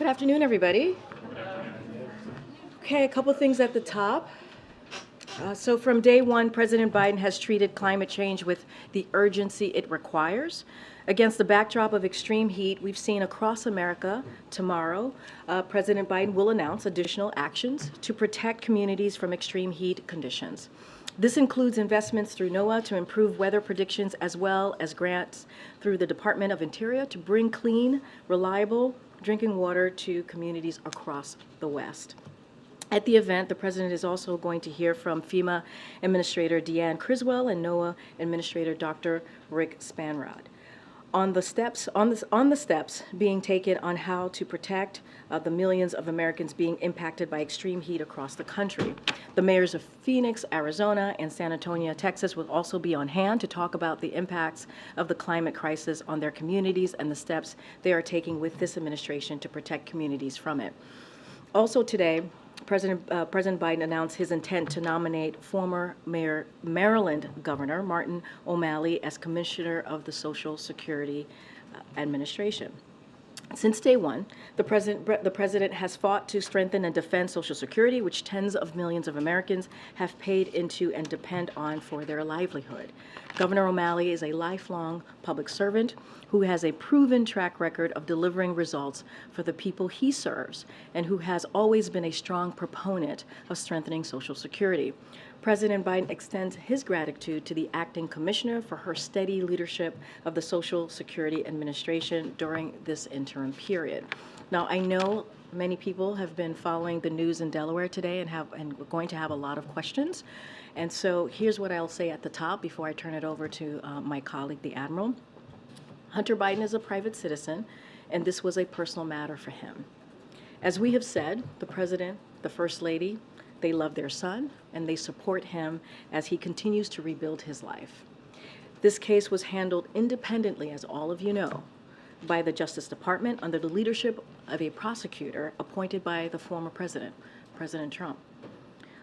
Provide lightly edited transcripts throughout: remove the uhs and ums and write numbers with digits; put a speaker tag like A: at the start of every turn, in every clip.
A: Good afternoon, everybody. Okay, a couple things at the top. So from day one, President Biden has treated climate change with the urgency it requires. Against the backdrop of extreme heat we've seen across America, tomorrow, President Biden will announce additional actions to protect communities from extreme heat conditions. This includes investments through NOAA to improve weather predictions, as well as grants through the Department of Interior to bring clean, reliable drinking water to communities across the West. At the event, the president is also going to hear from FEMA Administrator Deanne Criswell and NOAA Administrator Dr. Rick Spanrod on the steps being taken on how to protect the millions of Americans being impacted by extreme heat across the country. The mayors of Phoenix, Arizona, and San Antonio, Texas, will also be on hand to talk about the impacts of the climate crisis on their communities and the steps they are taking with this administration to protect communities from it. Also today, President Biden announced his intent to nominate former Maryland Governor Martin O'Malley as Commissioner of the Social Security Administration. Since day one, the president has fought to strengthen and defend Social Security, which tens of millions of Americans have paid into and depend on for their livelihood. Governor O'Malley is a lifelong public servant who has a proven track record of delivering results for the people he serves and who has always been a strong proponent of strengthening Social Security. President Biden extends his gratitude to the acting commissioner for her steady leadership of the Social Security Administration during this interim period. Now, I know many people have been following the news in Delaware today and we're going to have a lot of questions. And so here's what I'll say at the top before I turn it over to my colleague, the Admiral. Hunter Biden is a private citizen, and this was a personal matter for him. As we have said, the President, the First Lady, they love their son, and they support him as he continues to rebuild his life. This case was handled independently, as all of you know, by the Justice Department under the leadership of a prosecutor appointed by the former president, President Trump.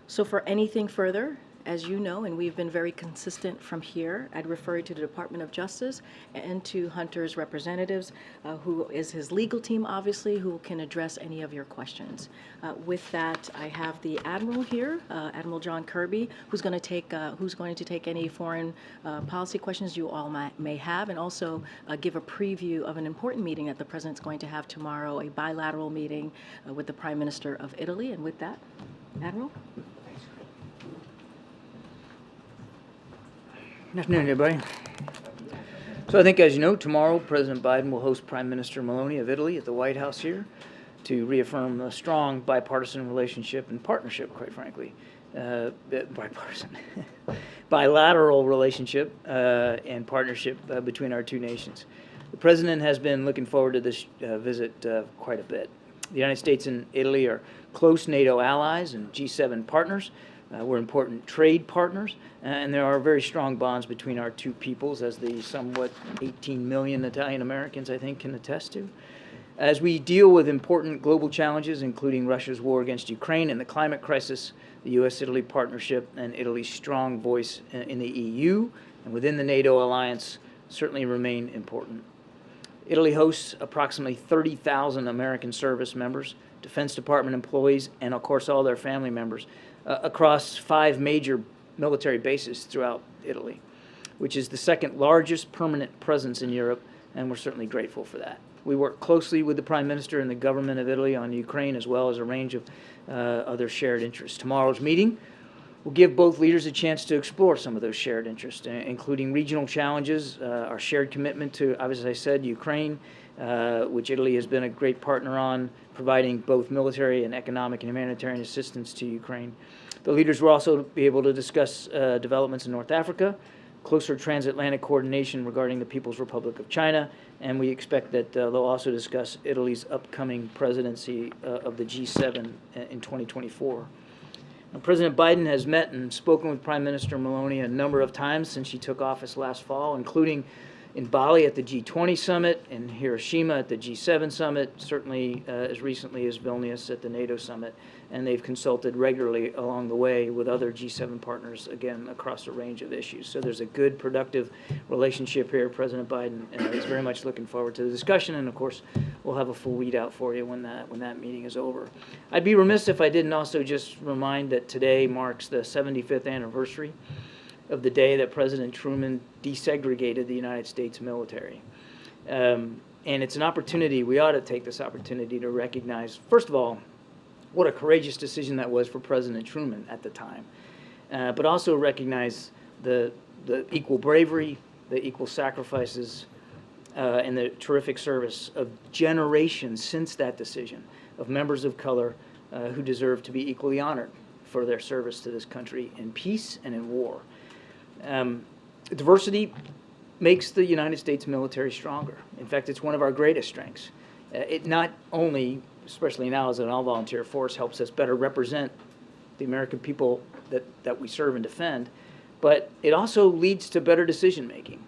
A: So for anything further, as you know, and we've been very consistent from here, I'd refer you to the Department of Justice and to Hunter's representatives, who is his legal team, obviously, who can address any of your questions. With that, I have the Admiral here, Admiral John Kirby, who's going to take any foreign policy questions you all may have, and also give a preview of an important meeting that the President's going to have tomorrow, a bilateral meeting with the Prime Minister of Italy. And with that, Admiral.
B: Good afternoon, everybody. So I think, as you know, tomorrow President Biden will host Prime Minister Meloni of Italy at the White House here to reaffirm a strong bipartisan relationship and partnership, quite frankly, bilateral relationship and partnership between our two nations. The President has been looking forward to this visit quite a bit. The United States and Italy are close NATO allies and G7 partners. We're important trade partners, and there are very strong bonds between our two peoples, as the somewhat 18 million Italian Americans, I think, can attest to. As we deal with important global challenges, including Russia's war against Ukraine and the climate crisis, the U.S.-Italy partnership and Italy's strong voice in the EU and within the NATO alliance certainly remain important. Italy hosts approximately 30,000 American service members, Defense Department employees, and, of course, all their family members across 5 major military bases throughout Italy, which is the second largest permanent presence in Europe, and we're certainly grateful for that. We work closely with the Prime Minister and the government of Italy on Ukraine, as well as a range of other shared interests. Tomorrow's meeting will give both leaders a chance to explore some of those shared interests, including regional challenges, our shared commitment to, as I said, Ukraine, which Italy has been a great partner on, providing both military and economic and humanitarian assistance to Ukraine. The leaders will also be able to discuss developments in North Africa, closer transatlantic coordination regarding the People's Republic of China, and we expect that they'll also discuss Italy's upcoming presidency of the G7 in 2024. Now, President Biden has met and spoken with Prime Minister Meloni a number of times since she took office last fall, including in Bali at the G20 summit, in Hiroshima at the G7 summit, certainly as recently as Vilnius at the NATO summit, and they've consulted regularly along the way with other G7 partners, again, across a range of issues. So there's a good, productive relationship here. President Biden is very much looking forward to the discussion, and of course, we'll have a full readout for you when that meeting is over. I'd be remiss if I didn't also just remind that today marks the 75th anniversary of the day that President Truman desegregated the United States military. And it's an opportunity, we ought to take this opportunity to recognize, first of all, what a courageous decision that was for President Truman at the time, but also recognize the equal bravery, the equal sacrifices, and the terrific service of generations since that decision of members of color who deserve to be equally honored for their service to this country in peace and in war. Diversity makes the United States military stronger. In fact, it's one of our greatest strengths. It not only, especially now as an all-volunteer force, helps us better represent the American people that we serve and defend, but it also leads to better decision-making,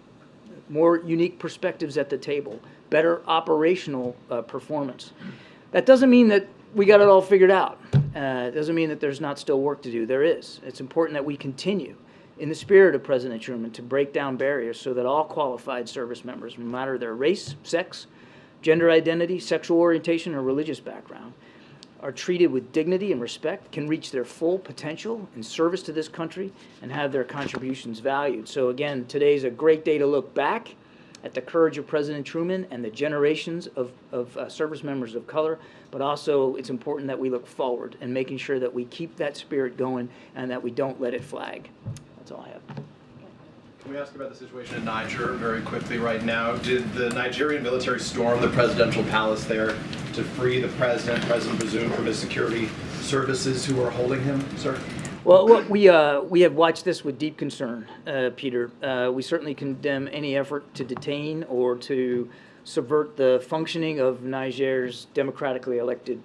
B: more unique perspectives at the table, better operational performance. That doesn't mean that we got it all figured out. It doesn't mean that there's not still work to do. There is. It's important that we continue in the spirit of President Truman to break down barriers so that all qualified service members, no matter their race, sex, gender identity, sexual orientation, or religious background, are treated with dignity and respect, can reach their full potential in service to this country, and have their contributions valued. So again, today's a great day to look back at the courage of President Truman and the generations of service members of color, but also it's important that we look forward and making sure that we keep that spirit going and that we don't let it flag. That's all I have.
C: Can we ask about the situation in Niger very quickly right now? Did the Nigerian military storm the presidential palace there to free the President Bazoum, from his security services who are holding him, sir?
B: Well, look, we have watched this with deep concern, Peter. We certainly condemn any effort to detain or to subvert the functioning of Niger's democratically elected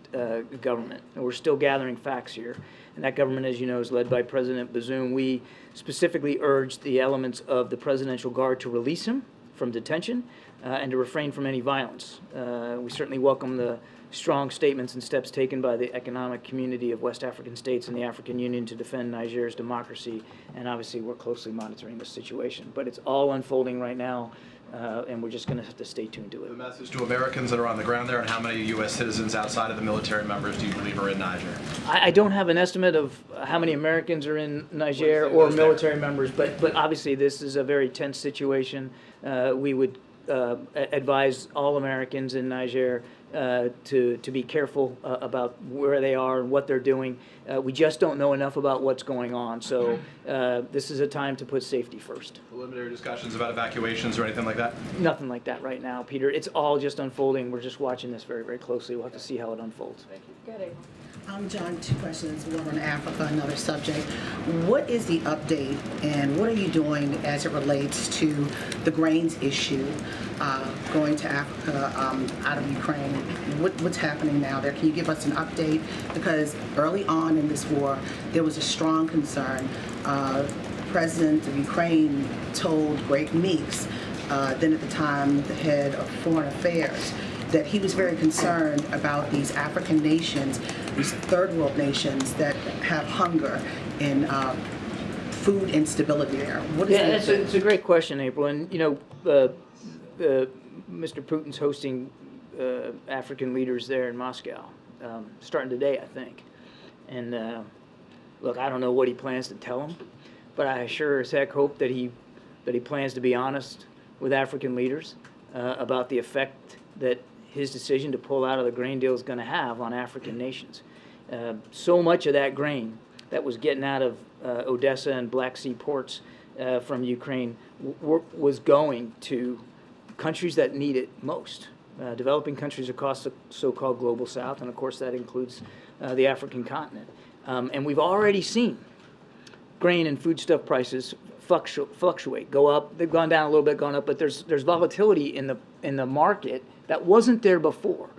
B: government. And we're still gathering facts here. And that government, as you know, is led by President Bazoum. We specifically urged the elements of the Presidential Guard to release him from detention and to refrain from any violence. We certainly welcome the strong statements and steps taken by the economic community of West African states and the African Union to defend Niger's democracy, and obviously we're closely monitoring the situation. But it's all unfolding right now, and we're just going to have to stay tuned to it.
C: The message to Americans that are on the ground there, and how many U.S. citizens outside of the military members do you believe are in Niger?
B: I don't have an estimate of how many Americans are in Niger or military members, but obviously this is a very tense situation. We would advise all Americans in Niger to be careful about where they are and what they're doing. We just don't know enough about what's going on, so this is a time to put safety first.
C: Preliminary discussions about evacuations or anything like that?
B: Nothing like that right now, Peter. It's all just unfolding. We're just watching this very, very closely. We'll have to see how it unfolds. Thank you.
A: Good.
D: John, two questions, one on Africa, another subject. What is the update and what are you doing as it relates to the grains issue going to Africa out of Ukraine? What's happening now there? Can you give us an update? Because early on in this war, there was a strong concern. President of Ukraine told Greg Meeks, then at the time the head of Foreign Affairs, that he was very concerned about these African nations, these third world nations that have hunger and food instability there. What is
B: it's a great question, April. And you know, Mr. Putin's hosting African leaders there in Moscow, starting today, I think. And look, I don't know what he plans to tell them, but I sure as heck hope that he plans to be honest with African leaders about the effect that his decision to pull out of the grain deal is going to have on African nations. So much of that grain that was getting out of Odessa and Black Sea ports from Ukraine was going to countries that need it most, developing countries across the so-called global south, and of course that includes the African continent. And we've already seen grain and foodstuff prices fluctuate, go up. They've gone down a little bit, gone up, but there's volatility in the market that wasn't there before.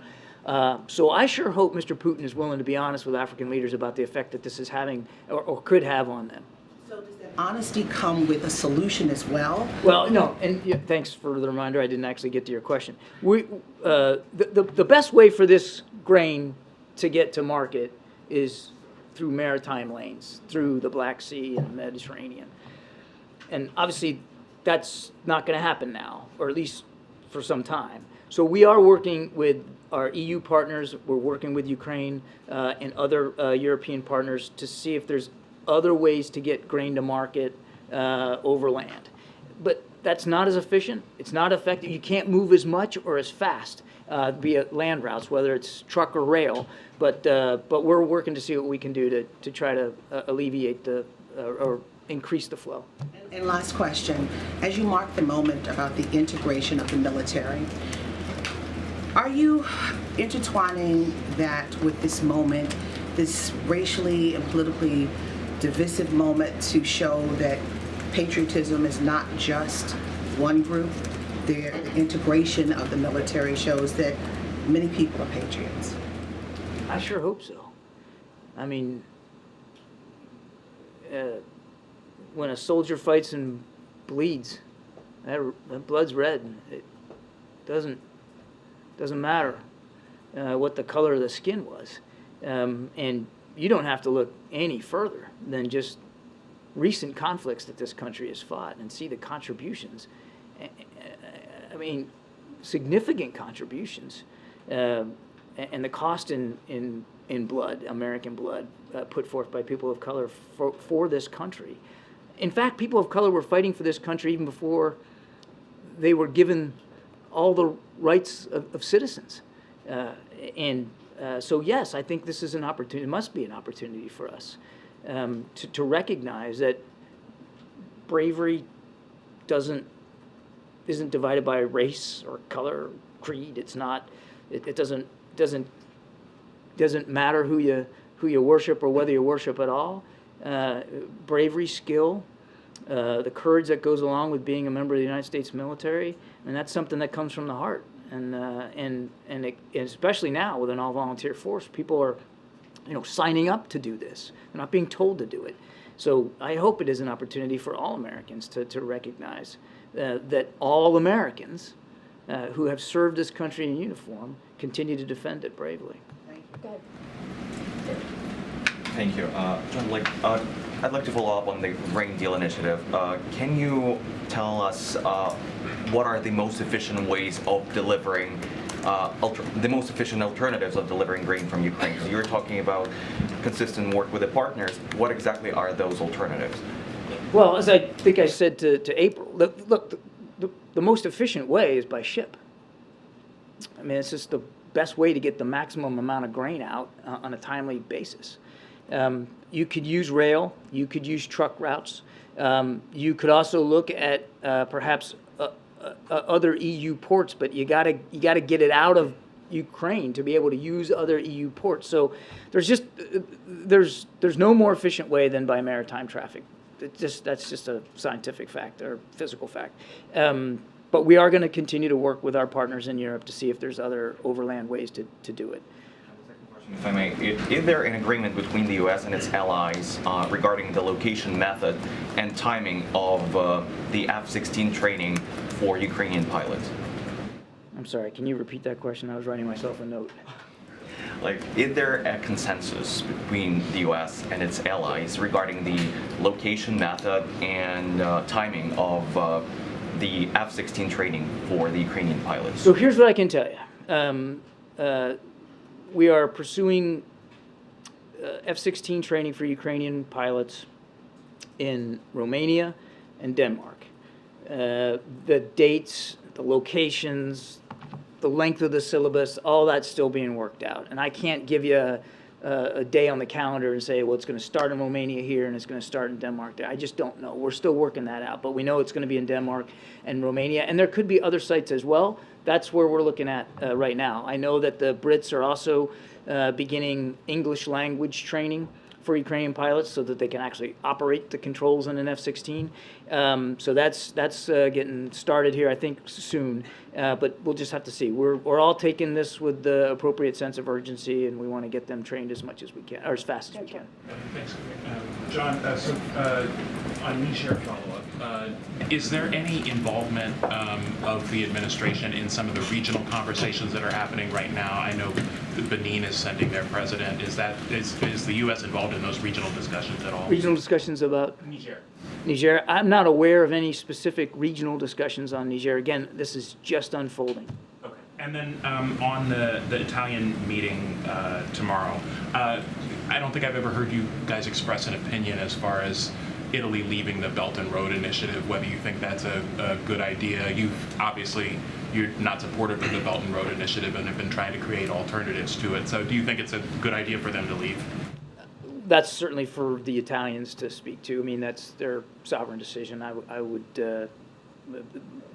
B: So I sure hope Mr. Putin is willing to be honest with African leaders about the effect that this is having or could have on them.
D: So does that honesty come with a solution as well?
B: Well, no, and yeah, thanks for the reminder. I didn't actually get to your question. The best way for this grain to get to market is through maritime lanes, through the Black Sea and the Mediterranean. And obviously, that's not going to happen now, or at least for some time. So we are working with our EU partners. We're working with Ukraine and other European partners to see if there's other ways to get grain to market over land. But that's not as efficient. It's not effective. You can't move as much or as fast via land routes, whether it's truck or rail. But we're working to see what we can do to try to alleviate or increase the flow.
D: And last question, as you mark the moment about the integration of the military, are you intertwining that with this moment, this racially and politically divisive moment, to show that patriotism is not just one group? The integration of the military shows that many people are patriots.
B: I sure hope so. I mean, when a soldier fights and bleeds, that blood's red. It doesn't matter what the color of the skin was. And you don't have to look any further than just recent conflicts that this country has fought and see the contributions. I mean, significant contributions, and the cost in blood, American blood, put forth by people of color for this country. In fact, people of color were fighting for this country even before they were given all the rights of citizens. So yes, I think this is an opportunity, it must be an opportunity for us to recognize that bravery isn't divided by race or color, or creed. It's not. It doesn't matter who you worship or whether you worship at all. Bravery, skill, the courage that goes along with being a member of the United States military, and that's something that comes from the heart. And especially now with an all-volunteer force, people are, signing up to do this. They're not being told to do it. So I hope it is an opportunity for all Americans to recognize that all Americans who have served this country in uniform continue to defend it bravely.
E: Thank you. John, I'd like to follow up on the grain deal initiative. Can you tell us what are the most efficient ways of delivering, the most efficient alternatives of delivering grain from Ukraine? So you're talking about consistent work with the partners. What exactly are those alternatives?
B: Well, as I think I said to April, look, the most efficient way is by ship. I mean, it's just the best way to get the maximum amount of grain out on a timely basis. You could use rail. You could use truck routes. You could also look at perhaps other EU ports, but you gotta get it out of Ukraine to be able to use other EU ports. So there's no more efficient way than by maritime traffic. That's just a scientific fact or physical fact. But we are going to continue to work with our partners in Europe to see if there's other overland ways to do it.
E: If I may, is there an agreement between the U.S. and its allies regarding the location, method, and timing of the F-16 training for Ukrainian pilots?
B: I'm sorry, can you repeat that question? I was writing myself a note.
E: Is there a consensus between the U.S. and its allies regarding the location, method, and timing of the F-16 training for the Ukrainian pilots?
B: So here's what I can tell you. We are pursuing F-16 training for Ukrainian pilots in Romania and Denmark. The dates, the locations, the length of the syllabus, all that's still being worked out. And I can't give you a day on the calendar and say, well, it's going to start in Romania here and it's going to start in Denmark there. I just don't know. We're still working that out. But we know it's going to be in Denmark and Romania. And there could be other sites as well. That's where we're looking at right now. I know that the Brits are also beginning English language training for Ukrainian pilots so that they can actually operate the controls on an F-16. So that's getting started here, I think, soon. But we'll just have to see. We're all taking this with the appropriate sense of urgency, and we want to get them trained as much as we can, or as fast as we can.
F: Thanks. John, On Niger follow-up, is there any involvement of the administration in some of the regional conversations that are happening right now? I know Benin is sending their president. Is the U.S. involved in those regional discussions at all?
B: Regional discussions about
F: Niger.
B: Niger. I'm not aware of any specific regional discussions on Niger. Again, this is just unfolding.
F: Okay. And then on the Italian meeting tomorrow, I don't think I've ever heard you guys express an opinion as far as Italy leaving the Belt and Road Initiative, whether you think that's a good idea. You're not supportive of the Belt and Road Initiative and have been trying to create alternatives to it. So do you think it's a good idea for them to leave?
B: That's certainly for the Italians to speak to. I mean, that's their sovereign decision. I would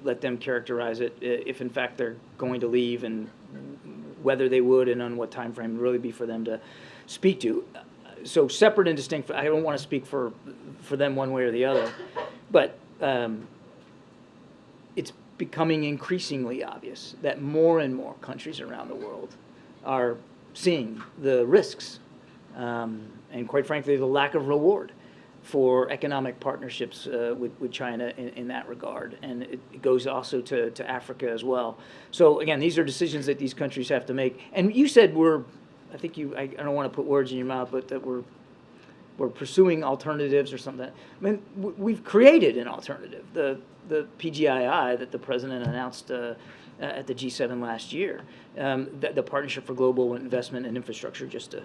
B: let them characterize it if, in fact, they're going to leave, and whether they would and on what time frame would really be for them to speak to. So separate and distinct. I don't want to speak for them one way or the other, but it's becoming increasingly obvious that more and more countries around the world are seeing the risks and, quite frankly, the lack of reward for economic partnerships with China in that regard. And it goes also to Africa as well. So, again, these are decisions that these countries have to make. And you said I don't want to put words in your mouth, but that we're pursuing alternatives or something. I mean, we've created an alternative, the PGII that the president announced at the G7 last year, the Partnership for Global Investment and Infrastructure, just to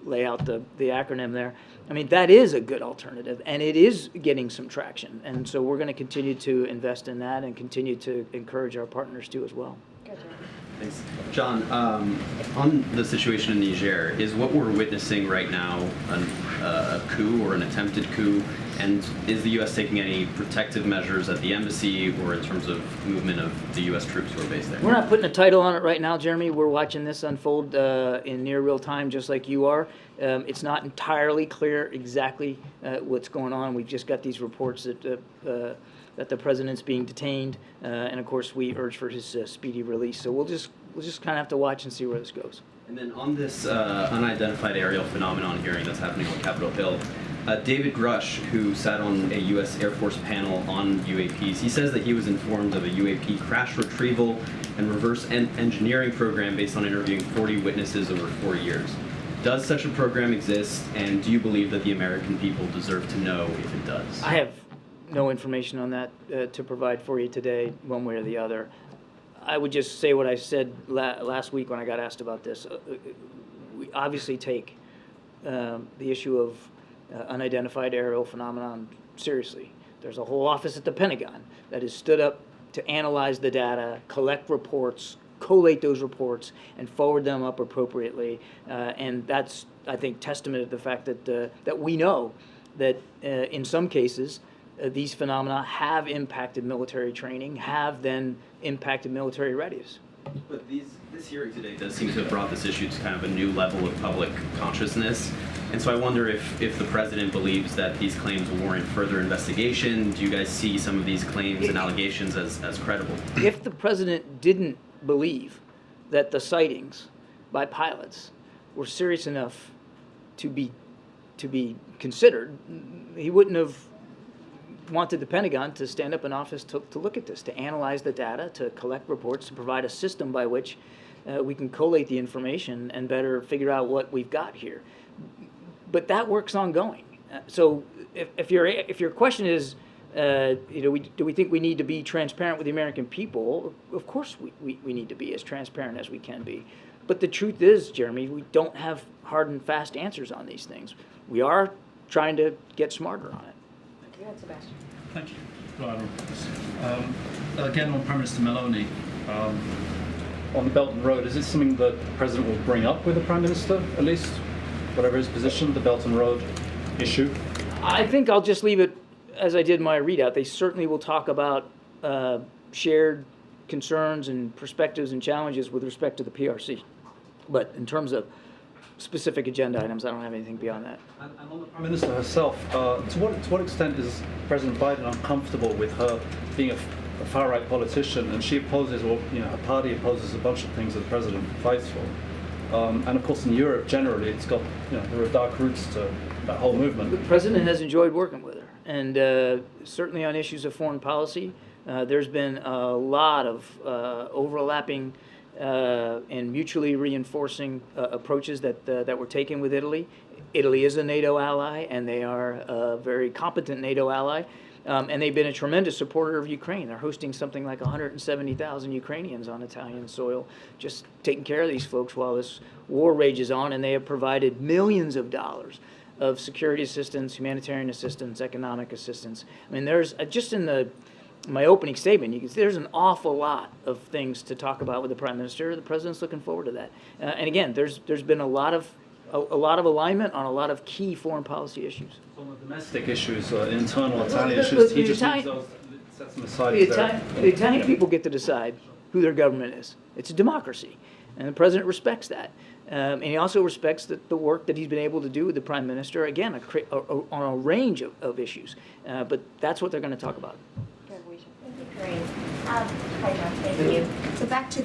B: lay out the acronym there. I mean, that is a good alternative, and it is getting some traction. And so we're going to continue to invest in that and continue to encourage our partners to as well.
G: Thanks. John, on the situation in Niger, is what we're witnessing right now a coup or an attempted coup? And is the U.S. taking any protective measures at the embassy or in terms of movement of the U.S. troops who are based there?
B: We're not putting a title on it right now, Jeremy. We're watching this unfold in near real time, just like you are. It's not entirely clear exactly what's going on. We've just got these reports that the president's being detained, and of course we urge for his speedy release. So we'll just kind of have to watch and see where this goes.
G: And then on this unidentified aerial phenomenon hearing that's happening on Capitol Hill, David Grush, who sat on a U.S. Air Force panel on UAPs, he says that he was informed of a UAP crash retrieval and reverse engineering program based on interviewing 40 witnesses over 4 years. Does such a program exist, and do you believe that the American people deserve to know if it does?
B: I have no information on that to provide for you today, one way or the other. I would just say what I said last week when I got asked about this. We obviously take the issue of unidentified aerial phenomenon seriously. There's a whole office at the Pentagon that has stood up to analyze the data, collect reports, collate those reports, and forward them up appropriately. And that's, I think, testament to the fact that we know that in some cases, these phenomena have impacted military training, have then impacted military readiness.
G: But this hearing today does seem to have brought this issue to kind of a new level of public consciousness. And so I wonder if the president believes that these claims warrant further investigation. Do you guys see some of these claims and allegations as credible?
B: If the president didn't believe that the sightings by pilots were serious enough to be considered, he wouldn't have wanted the Pentagon to stand up an office to look at this, to analyze the data, to collect reports, to provide a system by which we can collate the information and better figure out what we've got here. But that work's ongoing. So if your question is, do we think we need to be transparent with the American people? Of course we need to be as transparent as we can be. But the truth is, Jeremy, we don't have hard and fast answers on these things. We are trying to get smarter on it.
A: Sebastian.
H: Thank you. Again, on Prime Minister Meloni, on the Belt and Road, is this something that the President will bring up with the Prime Minister, at least, whatever his position, the Belt and Road issue?
B: I think I'll just leave it as I did in my readout. They certainly will talk about shared concerns and perspectives and challenges with respect to the PRC. But in terms of specific agenda items, I don't have anything beyond that.
H: And on the Prime Minister herself, to what extent is President Biden uncomfortable with her being a far-right politician, and she opposes, or her party opposes a bunch of things that the President fights for? And of course, in Europe generally, it's got there are dark roots to that whole movement.
B: The President has enjoyed working with her. And certainly on issues of foreign policy, there's been a lot of overlapping and mutually reinforcing approaches that were taken with Italy. Italy is a NATO ally, and they are a very competent NATO ally. And they've been a tremendous supporter of Ukraine. They're hosting something like 170,000 Ukrainians on Italian soil, just taking care of these folks while this war rages on, and they have provided millions of dollars of security assistance, humanitarian assistance, economic assistance. I mean, there's, just in my opening statement, there's an awful lot of things to talk about with the Prime Minister. The President's looking forward to that. And again, there's been a lot of alignment on a lot of key foreign policy issues.
H: On the domestic issues, internal Italian issues, he just needs those, sets them aside.
B: The Italian people get to decide who their government is. It's a democracy, and the President respects that. And he also respects the work that he's been able to do with the Prime Minister, again, on a range of issues. But that's what they're going to talk about.
I: Thank you, Karine. Hi, John. Thank you. So back to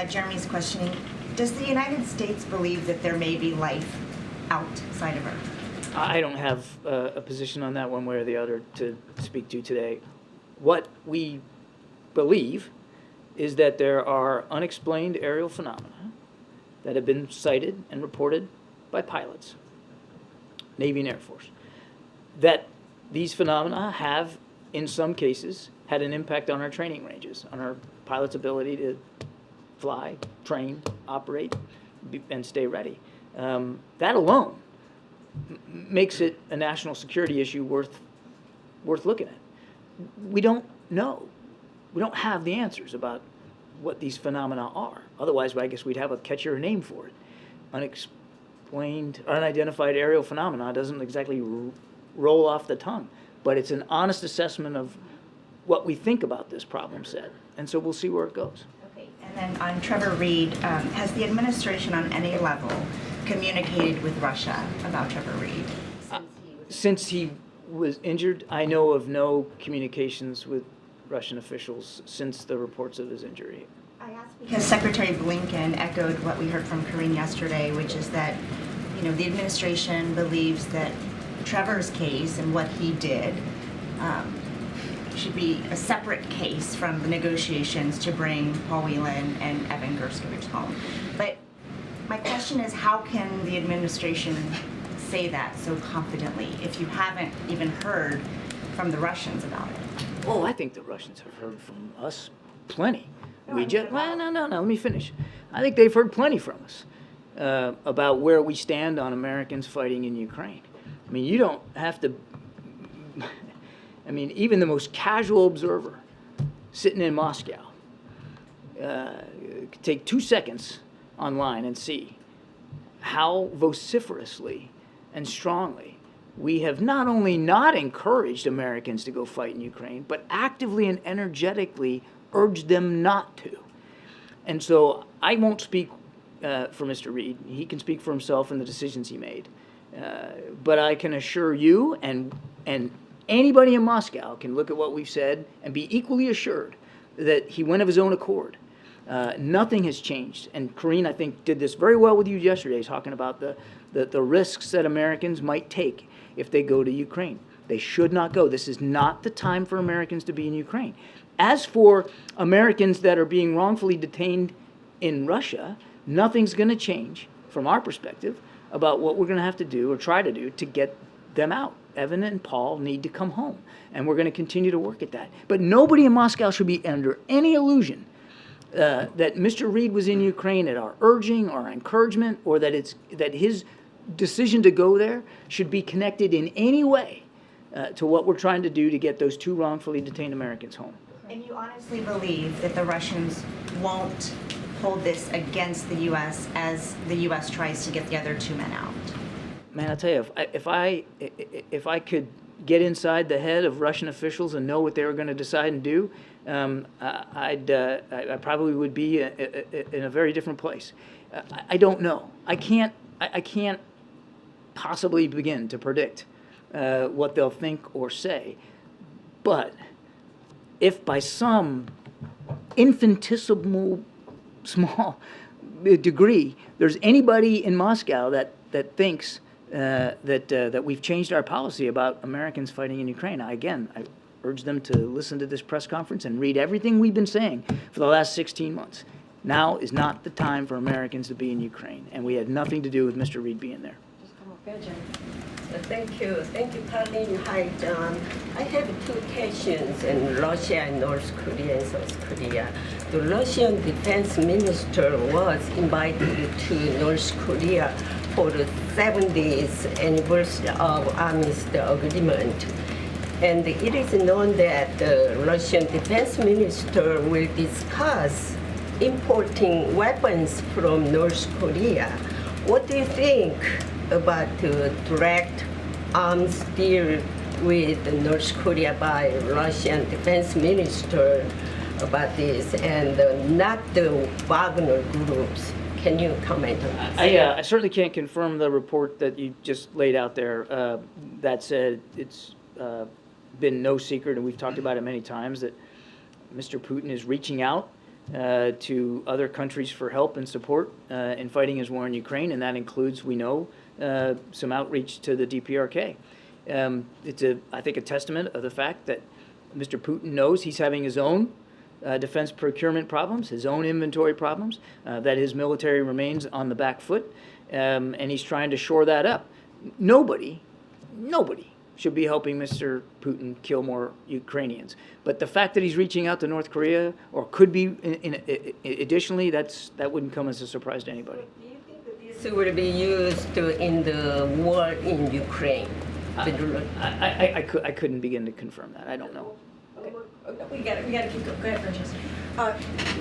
I: Jeremy's questioning. Does the United States believe that there may be life outside of Earth?
B: I don't have a position on that one way or the other to speak to today. What we believe is that there are unexplained aerial phenomena that have been cited and reported by pilots, Navy and Air Force, that these phenomena have, in some cases, had an impact on our training ranges, on our pilots' ability to fly, train, operate, and stay ready. That alone makes it a national security issue worth looking at. We don't know. We don't have the answers about what these phenomena are. Otherwise, I guess we'd have a catchier name for it. Unexplained, unidentified aerial phenomena doesn't exactly roll off the tongue, but it's an honest assessment of what we think about this problem set. And so we'll see where it goes.
I: Okay, and then on Trevor Reed, has the administration on any level communicated with Russia about Trevor Reed?
B: Since he was injured, I know of no communications with Russian officials since the reports of his injury.
I: I asked because Secretary Blinken echoed what we heard from Karine yesterday, which is that, the administration believes that Trevor's case and what he did should be a separate case from the negotiations to bring Paul Whelan and Evan Gershkovich home. But my question is, how can the administration say that so confidently if you haven't even heard from the Russians about it?
B: Oh, I think the Russians have heard from us plenty. No, let me finish. I think they've heard plenty from us about where we stand on Americans fighting in Ukraine. I mean, you don't have to, even the most casual observer sitting in Moscow could take 2 seconds online and see how vociferously and strongly we have not only not encouraged Americans to go fight in Ukraine, but actively and energetically urged them not to. And so I won't speak for Mr. Reed. He can speak for himself and the decisions he made. But I can assure you and anybody in Moscow can look at what we've said and be equally assured that he went of his own accord. Nothing has changed. And Karine, I think, did this very well with you yesterday, talking about the risks that Americans might take if they go to Ukraine. They should not go. This is not the time for Americans to be in Ukraine. As for Americans that are being wrongfully detained in Russia, nothing's going to change from our perspective about what we're going to have to do or try to do to get them out. Evan and Paul need to come home, and we're going to continue to work at that. But nobody in Moscow should be under any illusion that Mr. Reed was in Ukraine at our urging or our encouragement, or that his decision to go there should be connected in any way to what we're trying to do to get those 2 wrongfully detained Americans home.
I: And you honestly believe that the Russians won't hold this against the U.S. as the U.S. tries to get the other 2 men out?
B: Man, I'll tell you, if I could get inside the head of Russian officials and know what they were going to decide and do, I probably would be in a very different place. I don't know. I can't possibly begin to predict what they'll think or say. But if by some infinitesimal small degree there's anybody in Moscow that thinks that we've changed our policy about Americans fighting in Ukraine. I urge them to listen to this press conference and read everything we've been saying for the last 16 months. Now is not the time for Americans to be in Ukraine, and we had nothing to do with Mr. Reid being there.
J: Thank you, Karine. Hi, John. I have two questions in Russia and North Korea and South Korea. The Russian defense minister was invited to North Korea for the 70th anniversary of Armistice Agreement. And it is known that the Russian defense minister will discuss importing weapons from North Korea. What do you think about the direct arms deal with North Korea by Russian defense minister about this, and not the Wagner groups? Can you comment on this?
B: I certainly can't confirm the report that you just laid out there. That said, it's been no secret, and we've talked about it many times, that Mr. Putin is reaching out to other countries for help and support in fighting his war in Ukraine, and that includes, we know, some outreach to the DPRK. It's, I think, a testament of the fact that Mr. Putin knows he's having his own defense procurement problems, his own inventory problems, that his military remains on the back foot, and he's trying to shore that up. Nobody should be helping Mr. Putin kill more Ukrainians. But the fact that he's reaching out to North Korea, or could be additionally, that wouldn't come as a surprise to anybody.
J: Do you think that this will be used in the war in Ukraine?
B: I couldn't begin to confirm that. I don't know.
K: We got to keep going. Go ahead, Francesca.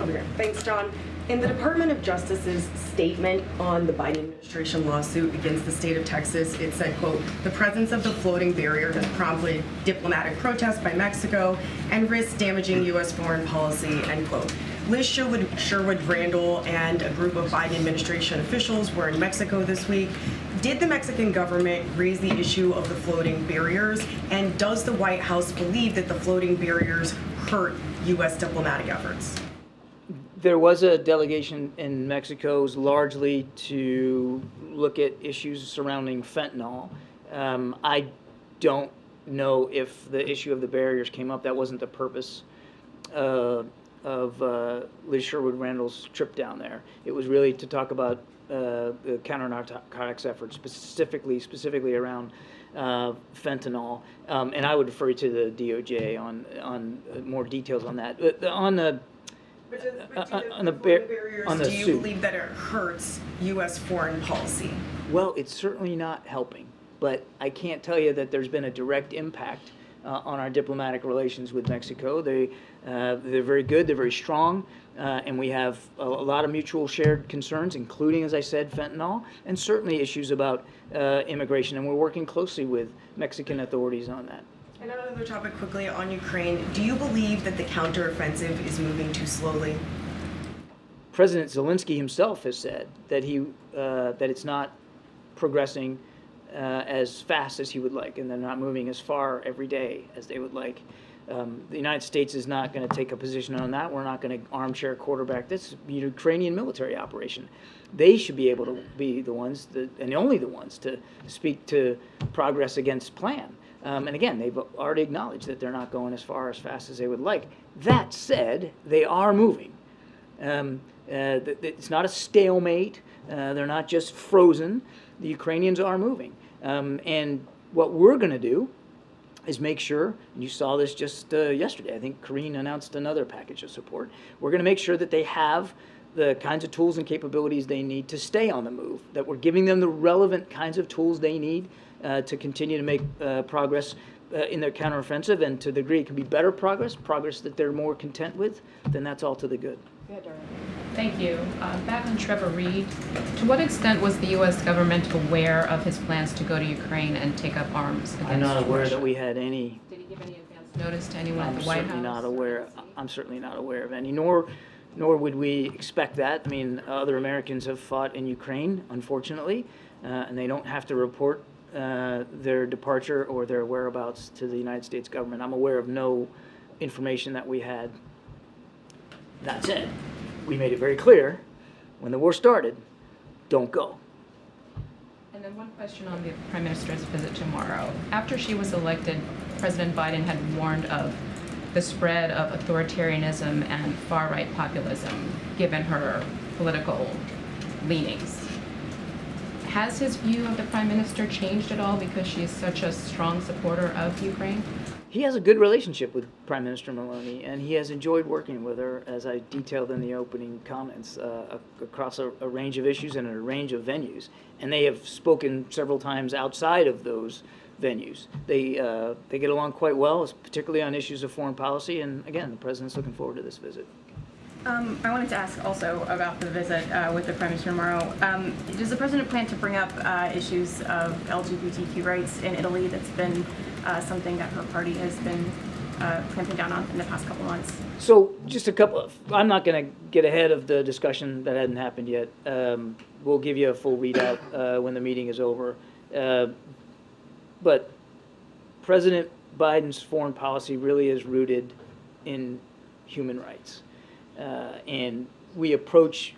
K: Over here. Thanks, John. In the Department of Justice's statement on the Biden administration lawsuit against the state of Texas, it said, quote, "The presence of the floating barrier has prompted diplomatic protests by Mexico and risks damaging U.S. foreign policy," end quote. Liz Sherwood Randall and a group of Biden administration officials were in Mexico this week. Did the Mexican government raise the issue of the floating barriers? And does the White House believe that the floating barriers hurt U.S. diplomatic efforts?
B: There was a delegation in Mexico largely to look at issues surrounding fentanyl. I don't know if the issue of the barriers came up. That wasn't the purpose of Liz Sherwood Randall's trip down there. It was really to talk about the counter-narcotics efforts, specifically around fentanyl. And I would refer you to the DOJ on more details on that. On the barriers,
K: do you believe that it hurts U.S. foreign policy?
B: Well, it's certainly not helping, but I can't tell you that there's been a direct impact on our diplomatic relations with Mexico. They're very good, they're very strong, and we have a lot of mutual shared concerns, including, as I said, fentanyl, and certainly issues about immigration, and we're working closely with Mexican authorities on that.
K: And another topic quickly on Ukraine. Do you believe that the counteroffensive is moving too slowly?
B: President Zelensky himself has said that that it's not progressing as fast as he would like, and they're not moving as far every day as they would like. The United States is not going to take a position on that. We're not going to armchair quarterback this Ukrainian military operation. They should be able to be the ones, and only the ones, to speak to progress against plan. And again, they've already acknowledged that they're not going as fast as they would like. That said, they are moving. It's not a stalemate. They're not just frozen. The Ukrainians are moving. And what we're going to do is make sure, and you saw this just yesterday, I think Karine announced another package of support. We're going to make sure that they have the kinds of tools and capabilities they need to stay on the move, that we're giving them the relevant kinds of tools they need to continue to make progress in their counteroffensive, and to the degree it can be better progress that they're more content with, then that's all to the good.
L: Thank you. Back on Trevor Reed, to what extent was the U.S. government aware of his plans to go to Ukraine and take up arms against
B: I'm not aware
L: Russia?
B: that we had any.
L: Did he give any advance notice to anyone at the White House?
B: I'm certainly not aware of any, nor would we expect that. I mean, other Americans have fought in Ukraine, unfortunately, and they don't have to report their departure or their whereabouts to the United States government. I'm aware of no information that we had. That said, we made it very clear when the war started, don't go.
L: And then one question on the Prime Minister's visit tomorrow. After she was elected, President Biden had warned of the spread of authoritarianism and far-right populism, given her political leanings. Has his view of the Prime Minister changed at all because she is such a strong supporter of Ukraine?
B: He has a good relationship with Prime Minister Meloni, and he has enjoyed working with her, as I detailed in the opening comments, across a range of issues and a range of venues. And they have spoken several times outside of those venues. They get along quite well, particularly on issues of foreign policy. And again, the president's looking forward to this visit.
M: I wanted to ask also about the visit with the Prime Minister tomorrow. Does the President plan to bring up issues of LGBTQ rights in Italy? That's been something that her party has been clamping down on in the past couple months.
B: So just a couple of, I'm not going to get ahead of the discussion that hadn't happened yet. We'll give you a full readout when the meeting is over. But President Biden's foreign policy really is rooted in human rights. And we approach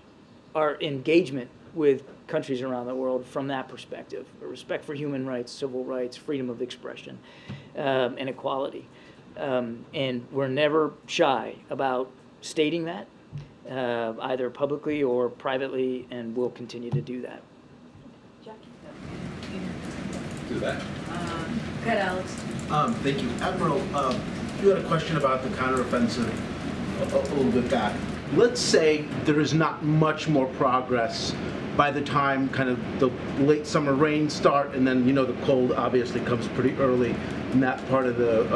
B: our engagement with countries around the world from that perspective: respect for human rights, civil rights, freedom of expression, and equality. And we're never shy about stating that, either publicly or privately, and we'll continue to do that.
C: Do that.
A: Good, Alex.
N: Thank you. Admiral, you had a question about the counteroffensive a little bit back. Let's say there is not much more progress by the time kind of the late summer rains start, and then, you know, the cold obviously comes pretty early in that part of the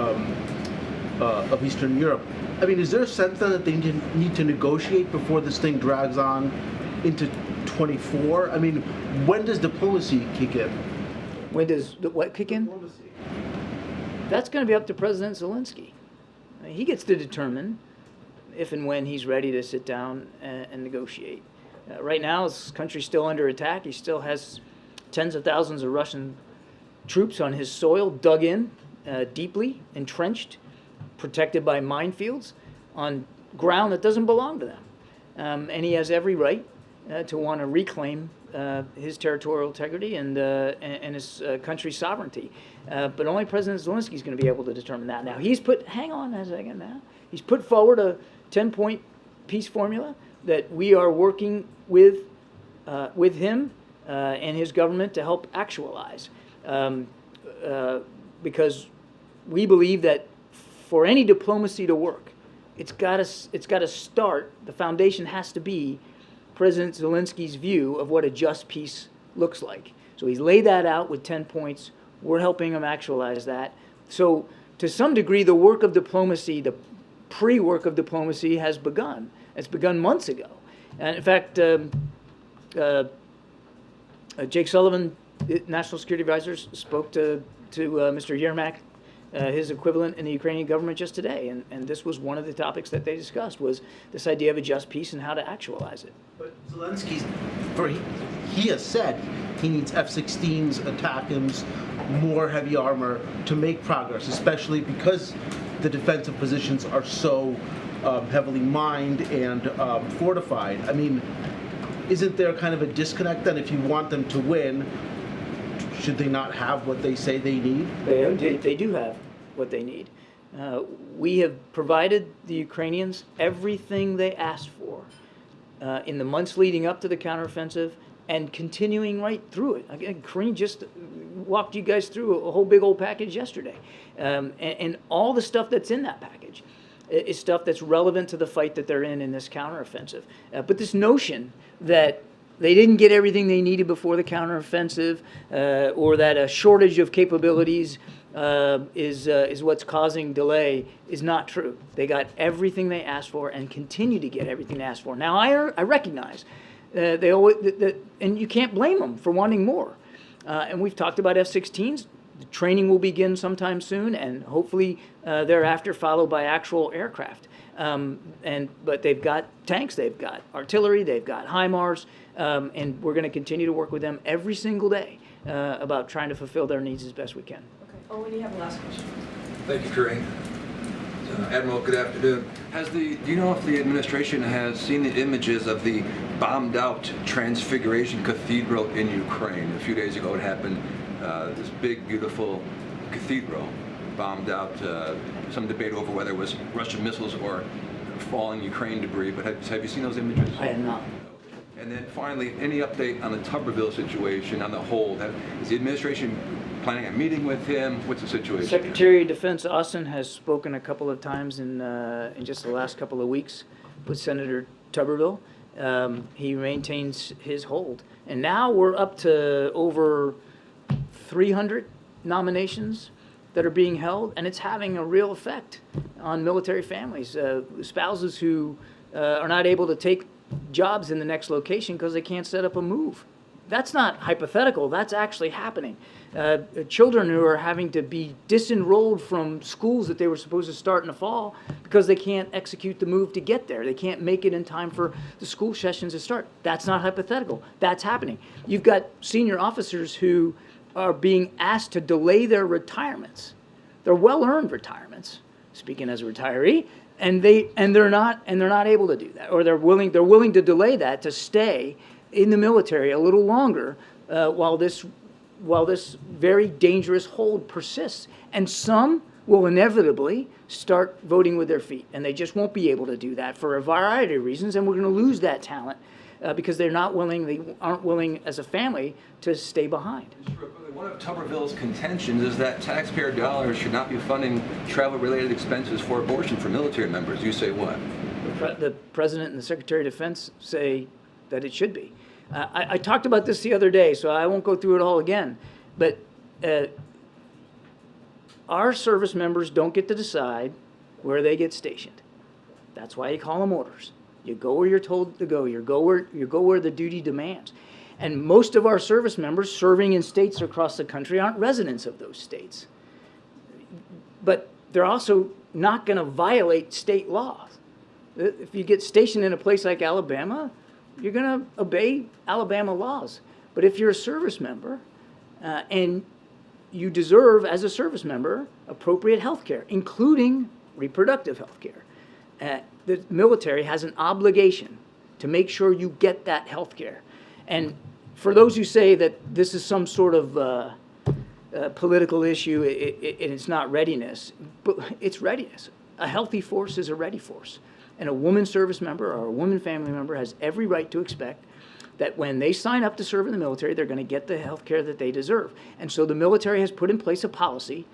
N: of Eastern Europe. I mean, is there a sense then that they need to negotiate before this thing drags on into 24? I mean, when does diplomacy kick in?
B: When does what kick in?
N: Diplomacy.
B: That's going to be up to President Zelensky. He gets to determine if and when he's ready to sit down and negotiate. Right now, his country's still under attack. He still has tens of thousands of Russian troops on his soil, dug in, deeply entrenched, protected by minefields on ground that doesn't belong to them. And he has every right to want to reclaim his territorial integrity and his country's sovereignty. But only President Zelensky is going to be able to determine that. Now, hang on a second now. He's put forward a 10-point peace formula that we are working with him and his government to help actualize. Because we believe that for any diplomacy to work, it's got to start, the foundation has to be President Zelensky's view of what a just peace looks like. So he's laid that out with 10 points. We're helping him actualize that. So to some degree, the work of diplomacy, the pre-work of diplomacy has begun. It's begun months ago. And in fact, Jake Sullivan, National Security Advisor, spoke to Mr. Yermak, his equivalent in the Ukrainian government, just today. And this was one of the topics that they discussed, was this idea of a just peace and how to actualize it.
N: But Zelensky's, he has said he needs F-16s, ATACMS, more heavy armor to make progress, especially because the defensive positions are so heavily mined and fortified. I mean, isn't there kind of a disconnect then? If you want them to win, should they not have what they say they need?
B: They do have what they need. We have provided the Ukrainians everything they asked for in the months leading up to the counteroffensive and continuing right through it. Again, Karine just walked you guys through a whole big old package yesterday. And all the stuff that's in that package is stuff that's relevant to the fight that they're in this counteroffensive. But this notion that they didn't get everything they needed before the counteroffensive, or that a shortage of capabilities is what's causing delay is not true. They got everything they asked for and continue to get everything they asked for. Now, I recognize they always, and you can't blame them for wanting more. And we've talked about F-16s. The training will begin sometime soon, and hopefully thereafter followed by actual aircraft. But they've got tanks, they've got artillery, they've got HIMARS, and we're going to continue to work with them every single day about trying to fulfill their needs as best we can.
K: Okay. Oh, and you have a last question.
O: Thank you, Karine. Admiral, good afternoon. Do you know if the administration has seen the images of the bombed out Transfiguration Cathedral in Ukraine? A few days ago it happened, this big, beautiful cathedral bombed out. Some debate over whether it was Russian missiles or falling Ukraine debris, but have you seen those images?
B: I have not.
O: And then finally, any update on the Tuberville situation on the hold? Is the administration planning on meeting with him? What's the situation?
B: Secretary of Defense Austin has spoken a couple of times in just the last couple of weeks with Senator Tuberville. He maintains his hold. And now we're up to over 300 nominations that are being held, and it's having a real effect on military families, spouses who are not able to take jobs in the next location because they can't set up a move. That's not hypothetical, that's actually happening. Children who are having to be disenrolled from schools that they were supposed to start in the fall because they can't execute the move to get there. They can't make it in time for the school sessions to start. That's not hypothetical, that's happening. You've got senior officers who are being asked to delay their retirements. They're well-earned retirements, speaking as a retiree, and they're not able to do that, or they're willing to delay that to stay in the military a little longer while this very dangerous hold persists. And some will inevitably start voting with their feet, and they just won't be able to do that for a variety of reasons, and we're going to lose that talent because they aren't willing as a family to stay behind.
O: One of Tuberville's contentions is that taxpayer dollars should not be funding travel-related expenses for abortion for military members. You say what?
B: The President and the Secretary of Defense say that it should be. I talked about this the other day, so I won't go through it all again. But our service members don't get to decide where they get stationed. That's why you call them orders. You go where you're told to go. You go where the duty demands. And most of our service members serving in states across the country aren't residents of those states. But they're also not going to violate state laws. If you get stationed in a place like Alabama, you're going to obey Alabama laws. But if you're a service member and you deserve, as a service member, appropriate health care, including reproductive health care, the military has an obligation to make sure you get that health care. And for those who say that this is some sort of political issue and it's not readiness, but it's readiness. A healthy force is a ready force. And a woman service member or a woman family member has every right to expect that when they sign up to serve in the military, they're going to get the health care that they deserve. And so the military has put in place a policy,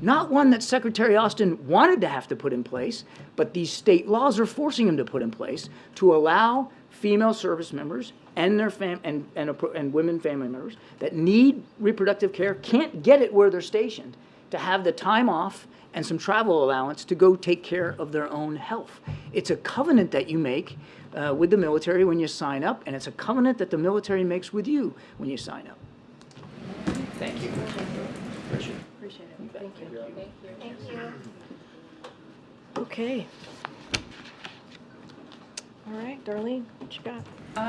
B: not one that Secretary Austin wanted to have to put in place, but these state laws are forcing him to put in place to allow female service members and their and women family members that need reproductive care, can't get it where they're stationed, to have the time off and some travel allowance to go take care of their own health. It's a covenant that you make with the military when you sign up, and it's a covenant that the military makes with you when you sign up. Thank you. Appreciate it.
A: Thank you. Thank you. Okay. All right, Darlene, what you got?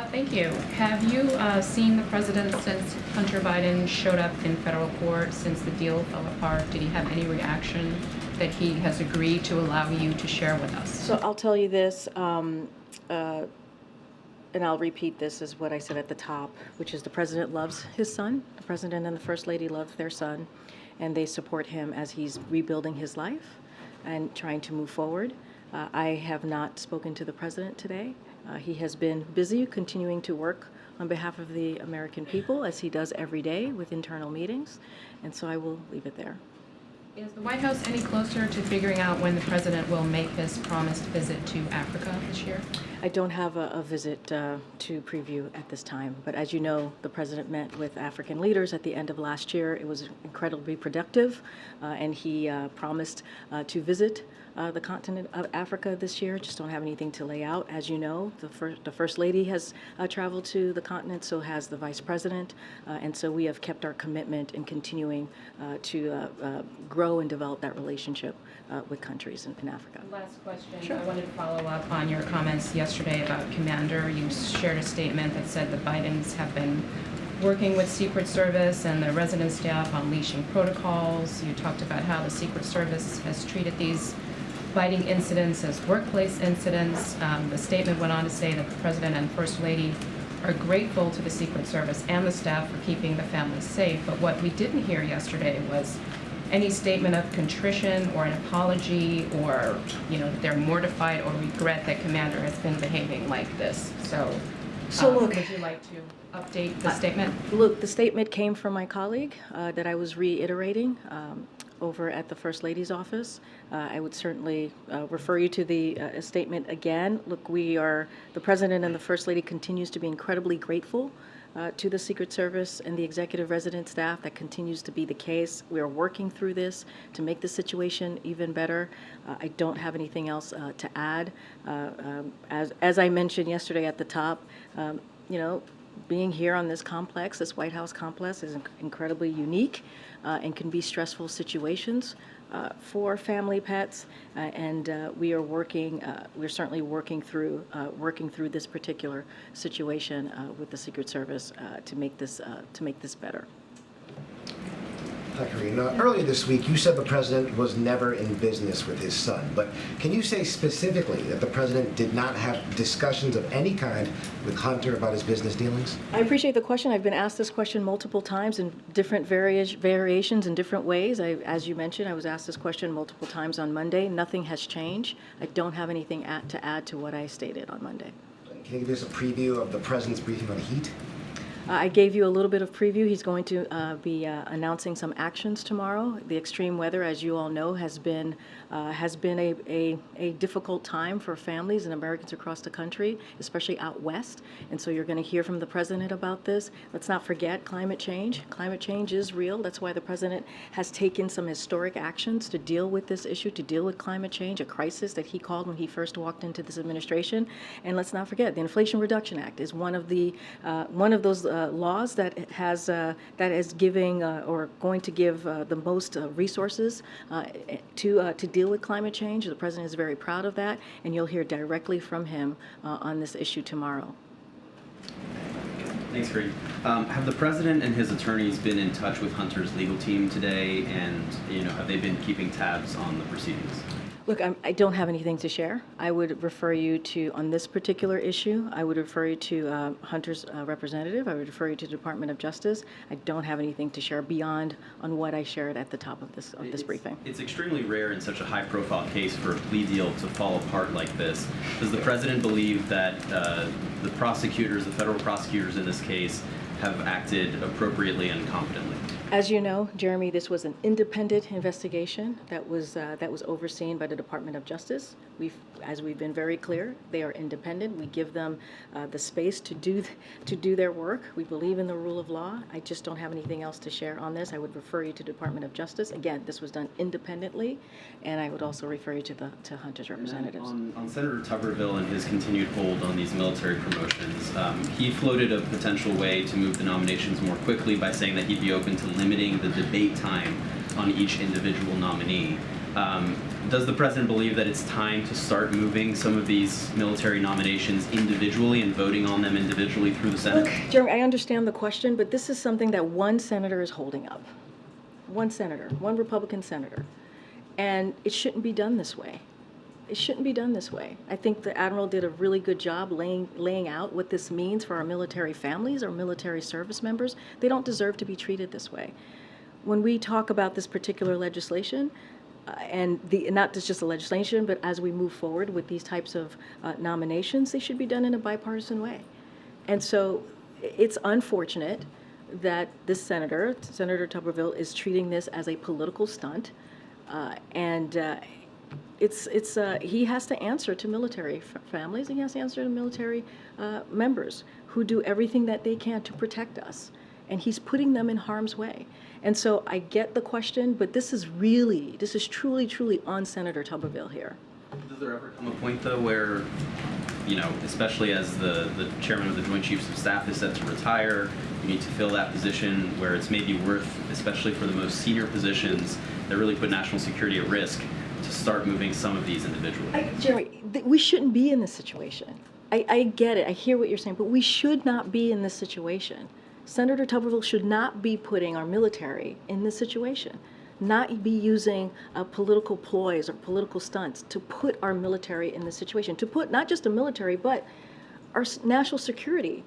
L: Thank you. Have you seen the president since Hunter Biden showed up in federal court, since the deal fell apart? Did he have any reaction that he has agreed to allow you to share with us?
A: So I'll tell you this, and I'll repeat this as what I said at the top, which is the president loves his son. The president and the first lady love their son, and they support him as he's rebuilding his life and trying to move forward. I have not spoken to the president today. He has been busy continuing to work on behalf of the American people, as he does every day with internal meetings, and so I will leave it there.
L: Is the White House any closer to figuring out when the president will make his promised visit to Africa this year?
A: I don't have a visit to preview at this time, but as you know, the president met with African leaders at the end of last year. It was incredibly productive, and he promised to visit the continent of Africa this year. Just don't have anything to lay out. As you know, the First Lady has traveled to the continent, so has the Vice President, and so we have kept our commitment in continuing to grow and develop that relationship with countries in Africa.
L: Last question.
A: Sure.
L: I wanted to follow up on your comments yesterday about Commander. You shared a statement that said the Bidens have been working with Secret Service and the resident staff on unleashing protocols. You talked about how the Secret Service has treated these biting incidents as workplace incidents. The statement went on to say that the President and First Lady are grateful to the Secret Service and the staff for keeping the families safe. But what we didn't hear yesterday was any statement of contrition or an apology, or that they're mortified or regret that Commander has been behaving like this. So
A: look,
L: would you like to update the statement?
A: Look, the statement came from my colleague that I was reiterating over at the First Lady's office. I would certainly refer you to the statement again. Look, the President and the First Lady continues to be incredibly grateful to the Secret Service and the executive resident staff. That continues to be the case. We are working through this to make the situation even better. I don't have anything else to add. As I mentioned yesterday at the top, being here on this complex, this White House complex, is incredibly unique and can be stressful situations for family pets, and we're certainly working through this particular situation with the Secret Service to make this better.
P: Hi, Karine. Earlier this week, you said the president was never in business with his son, but can you say specifically that the president did not have discussions of any kind with Hunter about his business dealings?
A: I appreciate the question. I've been asked this question multiple times in different variations in different ways. As you mentioned, I was asked this question multiple times on Monday. Nothing has changed. I don't have anything to add to what I stated on Monday.
P: Can you give us a preview of the president's briefing on heat?
A: I gave you a little bit of preview. He's going to be announcing some actions tomorrow. The extreme weather, as you all know, has been a difficult time for families and Americans across the country, especially out west. And so you're going to hear from the president about this. Let's not forget climate change. Climate change is real. That's why the president has taken some historic actions to deal with this issue, to deal with climate change, a crisis that he called when he first walked into this administration. And let's not forget, the Inflation Reduction Act is one of those laws that is giving or going to give the most resources to deal with climate change. The president is very proud of that, and you'll hear directly from him on this issue tomorrow.
G: Thanks, Karine. Have the president and his attorneys been in touch with Hunter's legal team today, and have they been keeping tabs on the proceedings?
A: Look, I don't have anything to share. I would refer you to, on this particular issue, I would refer you to Hunter's representative. I would refer you to the Department of Justice. I don't have anything to share beyond on what I shared at the top of this briefing.
G: It's extremely rare in such a high-profile case for a plea deal to fall apart like this. Does the president believe that the prosecutors, the federal prosecutors in this case, have acted appropriately and competently?
A: As you know, Jeremy, this was an independent investigation that was overseen by the Department of Justice. As we've been very clear, they are independent. We give them the space to do their work. We believe in the rule of law. I just don't have anything else to share on this. I would refer you to the Department of Justice. Again, this was done independently, and I would also refer you to Hunter's representatives.
G: On Senator Tuberville and his continued hold on these military promotions, he floated a potential way to move the nominations more quickly by saying that he'd be open to limiting the debate time on each individual nominee. Does the president believe that it's time to start moving some of these military nominations individually and voting on them individually through the Senate?
A: Look, Jeremy, I understand the question, but this is something that one senator is holding up. One senator, one Republican senator. And it shouldn't be done this way. It shouldn't be done this way. I think the Admiral did a really good job laying out what this means for our military families, our military service members. They don't deserve to be treated this way. When we talk about this particular legislation, and not just the legislation, but as we move forward with these types of nominations, they should be done in a bipartisan way. And so it's unfortunate that this Senator Tuberville, is treating this as a political stunt, he has to answer to military families, and he has to answer to military members who do everything that they can to protect us. And he's putting them in harm's way. And so I get the question, but this is truly on Senator Tuberville here.
G: Does there ever come a point, though, where, especially as the chairman of the Joint Chiefs of Staff is set to retire, you need to fill that position where it's maybe worth, especially for the most senior positions that really put national security at risk, to start moving some of these individually?
A: Jeremy, we shouldn't be in this situation. I get it. I hear what you're saying, but we should not be in this situation. Senator Tuberville should not be putting our military in this situation. not be using political ploys or political stunts to put our military in this situation, to put not just the military, but our national security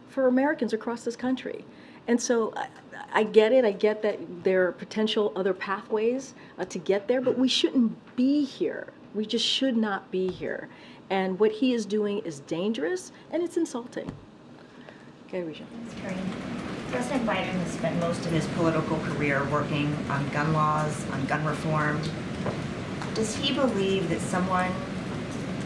A: for Americans across this country. And so I get it. I get that there are potential other pathways to get there, but we shouldn't be here. We just should not be here. And what he is doing is dangerous, and it's insulting. Okay, Regina.
I: President Biden has spent most of his political career working on gun laws, on gun reform. Does he believe that someone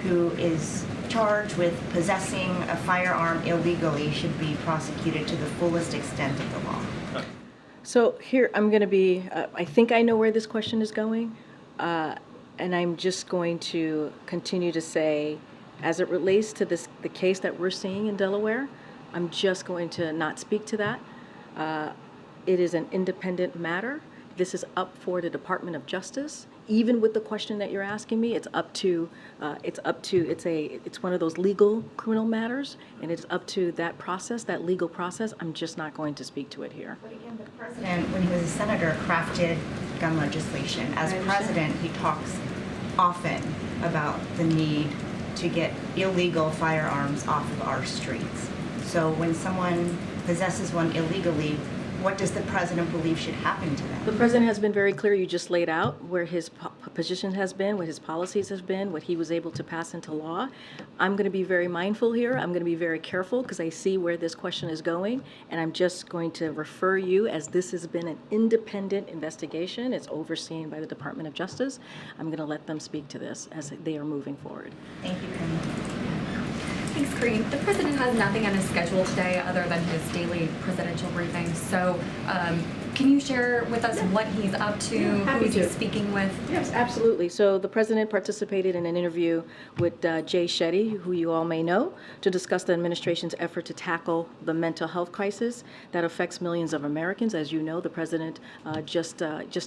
I: who is charged with possessing a firearm illegally should be prosecuted to the fullest extent of the law?
A: So here, I'm going to be, I think I know where this question is going, and I'm just going to continue to say, as it relates to the case that we're seeing in Delaware, I'm just going to not speak to that. It is an independent matter. This is up for the Department of Justice. Even with the question that you're asking me, it's one of those legal criminal matters, and it's up to that process, that legal process. I'm just not going to speak to it here.
I: But again, the president, when he was a senator, crafted gun legislation. As president, he talks often about the need to get illegal firearms off of our streets. So when someone possesses one illegally, what does the president believe should happen to them?
A: The president has been very clear. You just laid out where his position has been, what his policies have been, what he was able to pass into law. I'm going to be very mindful here. I'm going to be very careful because I see where this question is going, and I'm just going to refer you, as this has been an independent investigation. It's overseen by the Department of Justice. I'm going to let them speak to this as they are moving forward.
I: Thank you, Karine.
Q: Thanks, Karine. The president has nothing on his schedule today other than his daily presidential briefing. So can you share with us what he's up to, who he's speaking with?
A: Yes, absolutely. So the president participated in an interview with Jay Shetty, who you all may know, to discuss the administration's effort to tackle the mental health crisis that affects millions of Americans. As you know, the president just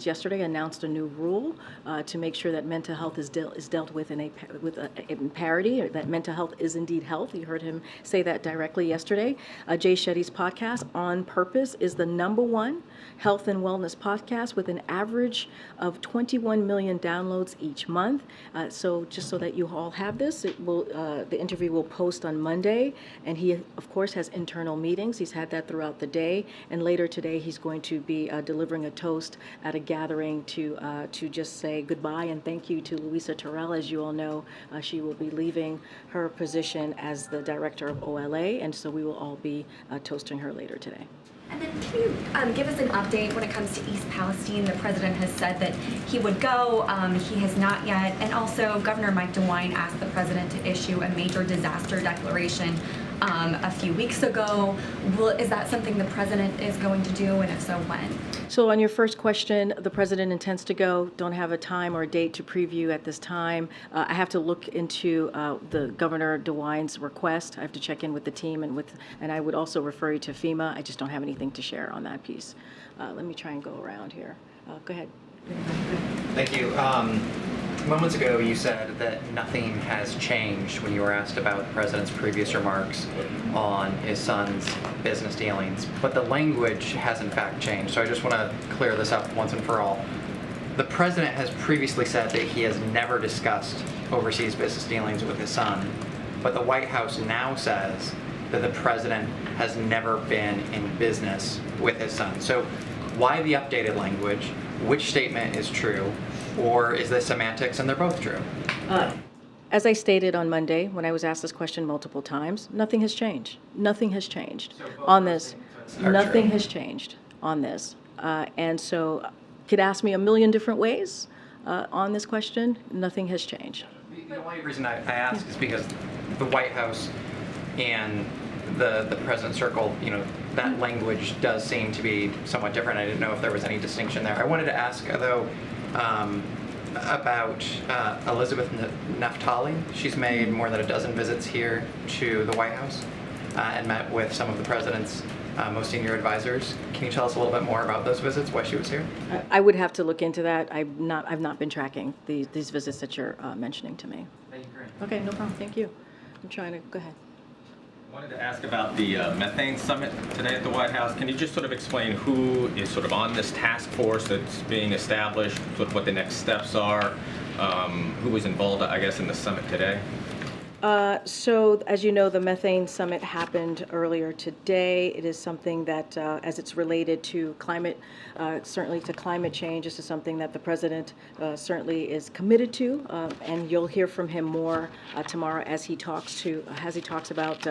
A: yesterday announced a new rule to make sure that mental health is dealt with in parity, or that mental health is indeed health. You heard him say that directly yesterday. Jay Shetty's podcast, On Purpose, is the #1 health and wellness podcast with an average of 21 million downloads each month. So just so that you all have this, the interview will post on Monday, and he, of course, has internal meetings. He's had that throughout the day, and later today he's going to be delivering a toast at a gathering to just say goodbye and thank you to Louisa Terrell. As you all know, she will be leaving her position as the director of OLA, and so we will all be toasting her later today.
Q: And then can you give us an update when it comes to East Palestine? The president has said that he would go. He has not yet. And also, Governor Mike DeWine asked the president to issue a major disaster declaration a few weeks ago. Is that something the president is going to do, and if so, when?
A: So on your first question, the president intends to go. Don't have a time or a date to preview at this time. I have to look into the Governor DeWine's request. I have to check in with the team, and I would also refer you to FEMA. I just don't have anything to share on that piece. Let me try and go around here. Go ahead.
R: Thank you. Moments ago, you said that nothing has changed when you were asked about the president's previous remarks on his son's business dealings, but the language has in fact changed. So I just want to clear this up once and for all. The president has previously said that he has never discussed overseas business dealings with his son, but the White House now says that the president has never been in business with his son. So why the updated language? Which statement is true? Or is this semantics and they're both true?
A: As I stated on Monday, when I was asked this question multiple times, nothing has changed. Nothing has changed on this. Nothing has changed on this. And so could ask me a million different ways on this question. Nothing has changed.
R: The only reason I ask is because the White House and the president's circle, that language does seem to be somewhat different. I didn't know if there was any distinction there. I wanted to ask, though, about Elizabeth Naftali. She's made more than a dozen visits here to the White House and met with some of the president's most senior advisors. Can you tell us a little bit more about those visits, why she was here?
A: I would have to look into that. I've not been tracking these visits that you're mentioning to me.
R: Thank you, Karine.
A: Okay, no problem. Thank you. I'm trying to go ahead.
S: Wanted to ask about the methane summit today at the White House. Can you just sort of explain who is sort of on this task force that's being established, sort of what the next steps are, who was involved, I guess, in the summit today?
A: So, as you know, the methane summit happened earlier today. It is something that, as it's related to climate, certainly to climate change, this is something that the president certainly is committed to, and you'll hear from him more tomorrow as he talks about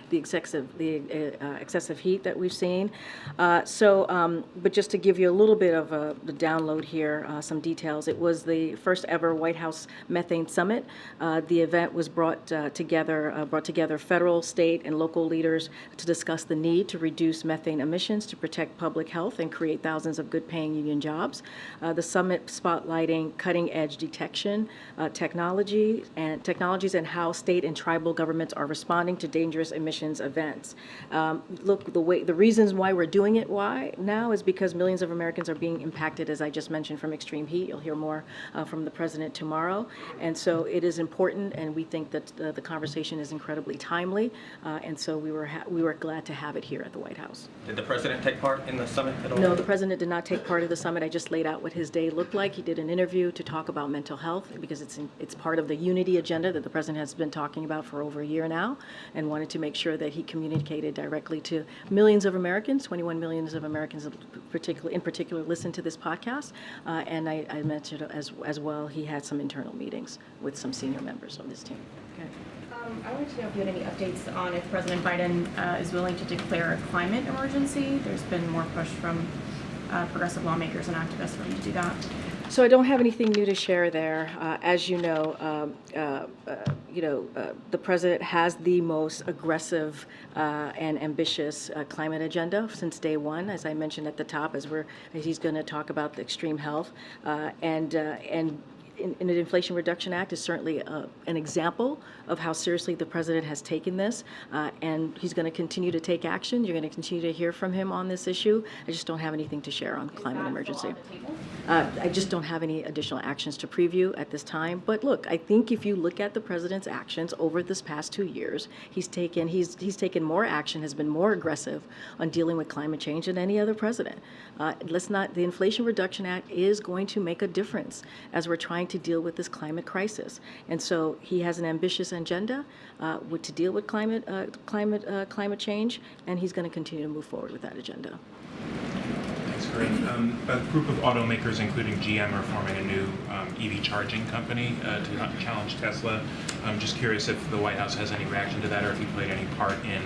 A: the excessive heat that we've seen. But just to give you a little bit of the download here, some details. It was the first ever White House methane summit. The event was brought together federal, state, and local leaders to discuss the need to reduce methane emissions to protect public health and create thousands of good-paying union jobs. The summit spotlighting cutting-edge detection technologies and how state and tribal governments are responding to dangerous emissions events. Look, the reasons why we're doing it now is because millions of Americans are being impacted, as I just mentioned, from extreme heat. You'll hear more from the president tomorrow, and so it is important, and we think that the conversation is incredibly timely, and so we were glad to have it here at the White House.
S: Did the president take part in the summit at all?
A: No, the president did not take part of the summit. I just laid out what his day looked like. He did an interview to talk about mental health because it's part of the unity agenda that the president has been talking about for over a year now, and wanted to make sure that he communicated directly to millions of Americans. 21 million of Americans in particular listen to this podcast, and I mentioned as well he had some internal meetings with some senior members on this team. Okay.
M: I wanted to know if you had any updates on if President Biden is willing to declare a climate emergency. There's been more push from progressive lawmakers and activists for him to do that.
A: So I don't have anything new to share there. As you know, the president has the most aggressive and ambitious climate agenda since day one, as I mentioned at the top, as he's going to talk about the extreme health and in the Inflation Reduction Act is certainly an example of how seriously the president has taken this, and he's going to continue to take action. You're going to continue to hear from him on this issue. I just don't have anything to share on climate emergency. I just don't have any additional actions to preview at this time. But look, I think if you look at the president's actions over this past 2 years, he's taken more action, has been more aggressive on dealing with climate change than any other president. The Inflation Reduction Act is going to make a difference as we're trying to deal with this climate crisis. And so he has an ambitious agenda to deal with climate change, and he's going to continue to move forward with that agenda.
F: Thanks, Karine. A group of automakers, including GM, are forming a new EV charging company to challenge Tesla. I'm just curious if the White House has any reaction to that, or if you played any part in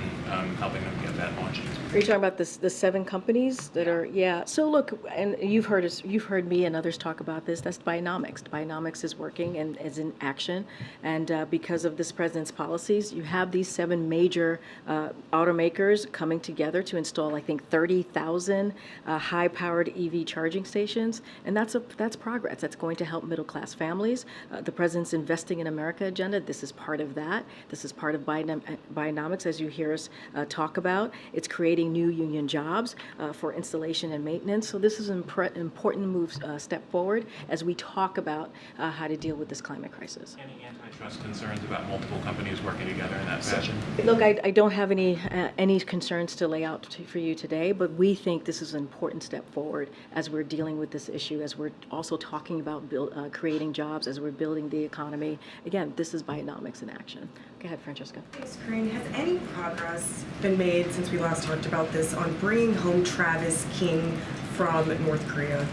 F: helping them get that launched.
A: Are you talking about the 7 companies that are? Yeah. So look, and you've heard me and others talk about this. That's Bionomics. Bionomics is working and is in action, and because of this president's policies, you have these 7 major automakers coming together to install, I think, 30,000 high-powered EV charging stations, and that's progress. That's going to help middle-class families. The president's Investing in America agenda. This is part of that. This is part of Bionomics, as you hear us talk about. It's creating new union jobs for installation and maintenance. So this is an important step forward as we talk about how to deal with this climate crisis.
F: Any antitrust concerns about multiple companies working together in that fashion?
A: Look, I don't have any concerns to lay out for you today, but we think this is an important step forward as we're dealing with this issue, as we're also talking about creating jobs, as we're building the economy. Again, this is Bionomics in action. Go ahead, Francesca.
K: Thanks, Karine. Has any progress been made since we last talked about this on bringing home Travis King from North Korea?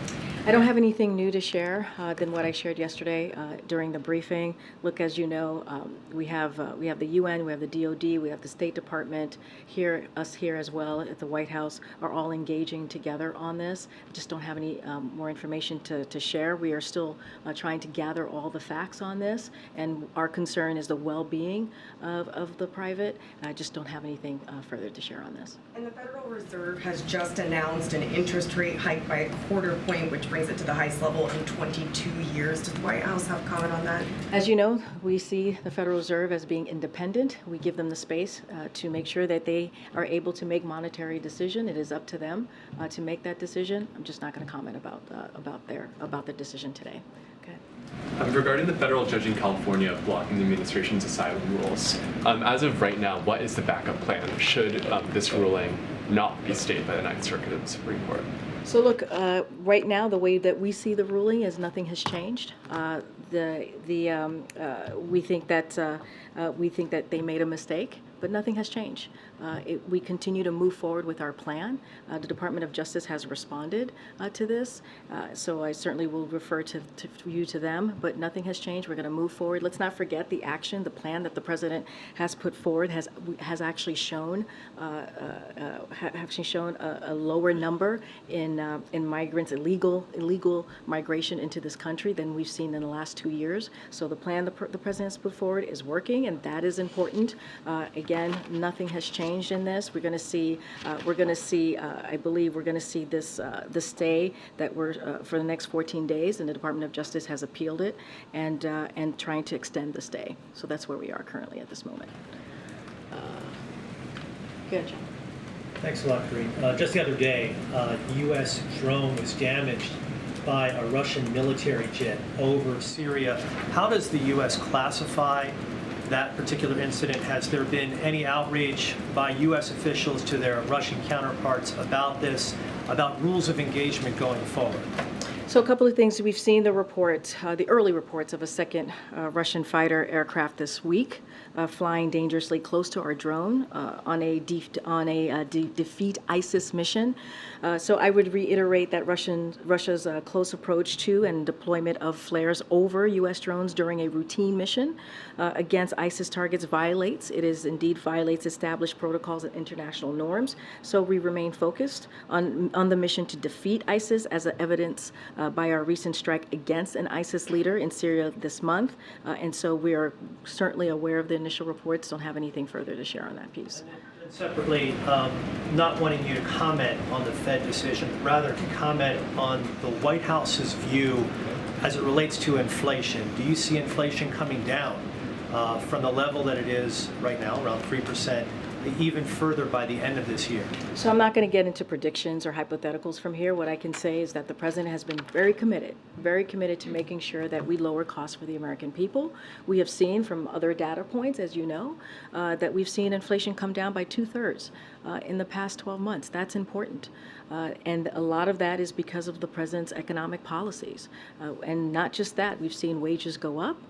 A: I don't have anything new to share than what I shared yesterday during the briefing. Look, as you know, we have the UN, we have the DOD, we have the State Department, us here as well at the White House are all engaging together on this. I just don't have any more information to share. We are still trying to gather all the facts on this, and our concern is the well-being of the private. I just don't have anything further to share on this.
K: And the Federal Reserve has just announced an interest rate hike by 1/4 point, which brings it to the highest level in 22 years. Does the White House have comment on that?
A: As you know, we see the Federal Reserve as being independent. We give them the space to make sure that they are able to make monetary decision. It is up to them to make that decision. I'm just not going to comment about the decision today. Okay.
T: Regarding the federal judge in California blocking the administration's asylum rules, as of right now, what is the backup plan should this ruling not be stayed by the Ninth Circuit of the Supreme Court?
A: So look, right now, the way that we see the ruling is nothing has changed. We think that they made a mistake, but nothing has changed. We continue to move forward with our plan. The Department of Justice has responded to this, so I certainly will refer to them, but nothing has changed. We're going to move forward. Let's not forget the action, the plan that the President has put forward has actually shown a lower number in migrants, illegal migration into this country than we've seen in the last 2 years. So the plan the President has put forward is working, and that is important. Again, nothing has changed in this. We're going to see. I believe we're going to see this the stay that we're for the next 14 days, and the Department of Justice has appealed it and trying to extend the stay. So that's where we are currently at this moment. Good, John.
U: Thanks a lot, Karine. Just the other day, a U.S. drone was damaged by a Russian military jet over Syria. How does the U.S. classify that particular incident? Has there been any outreach by U.S. officials to their Russian counterparts about this, about rules of engagement going forward?
A: So a couple of things. We've seen the reports, the early reports of a second Russian fighter aircraft this week flying dangerously close to our drone on a defeat ISIS mission. So I would reiterate that Russia's close approach to and deployment of flares over U.S. drones during a routine mission against ISIS targets violates established protocols and international norms. So we remain focused on the mission to defeat ISIS as evidence by our recent strike against an ISIS leader in Syria this month. And so we are certainly aware of the initial reports, don't have anything further to share on that piece.
U: And separately, not wanting you to comment on the Fed decision, rather to comment on the White House's view as it relates to inflation. Do you see inflation coming down from the level that it is right now, around 3%, even further by the end of this year?
A: So I'm not going to get into predictions or hypotheticals from here. What I can say is that the President has been very committed to making sure that we lower costs for the American people. We have seen from other data points, as you know, that we've seen inflation come down by 2/3 in the past 12 months. That's important. And a lot of that is because of the President's economic policies. And not just that, we've seen wages go up.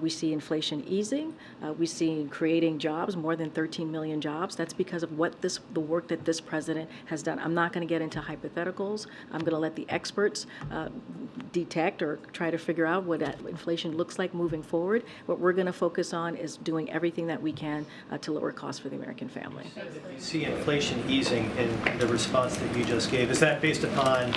A: We see inflation easing. We see creating jobs, more than 13 million jobs. That's because of the work that this President has done. I'm not going to get into hypotheticals. I'm going to let the experts detect or try to figure out what that inflation looks like moving forward. What we're going to focus on is doing everything that we can to lower costs for the American family.
U: You see inflation easing in the response that you just gave. Is that based upon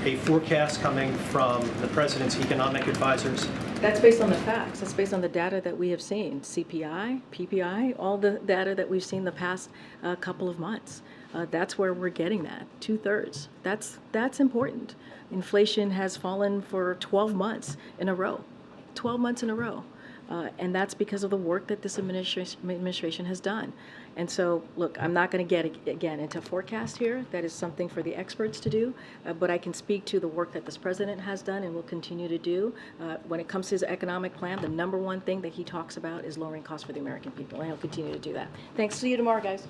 U: a forecast coming from the President's economic advisors?
A: That's based on the facts. That's based on the data that we have seen. CPI, PPI, all the data that we've seen the past couple of months. That's where we're getting that, 2/3. That's important. Inflation has fallen for 12 months in a row. 12 months in a row. And that's because of the work that this administration has done. And so, look, I'm not going to get, again, into forecast here. That is something for the experts to do. But I can speak to the work that this President has done and will continue to do. When it comes to his economic plan, the number one thing that he talks about is lowering costs for the American people. And he'll continue to do that. Thanks. See you tomorrow, guys.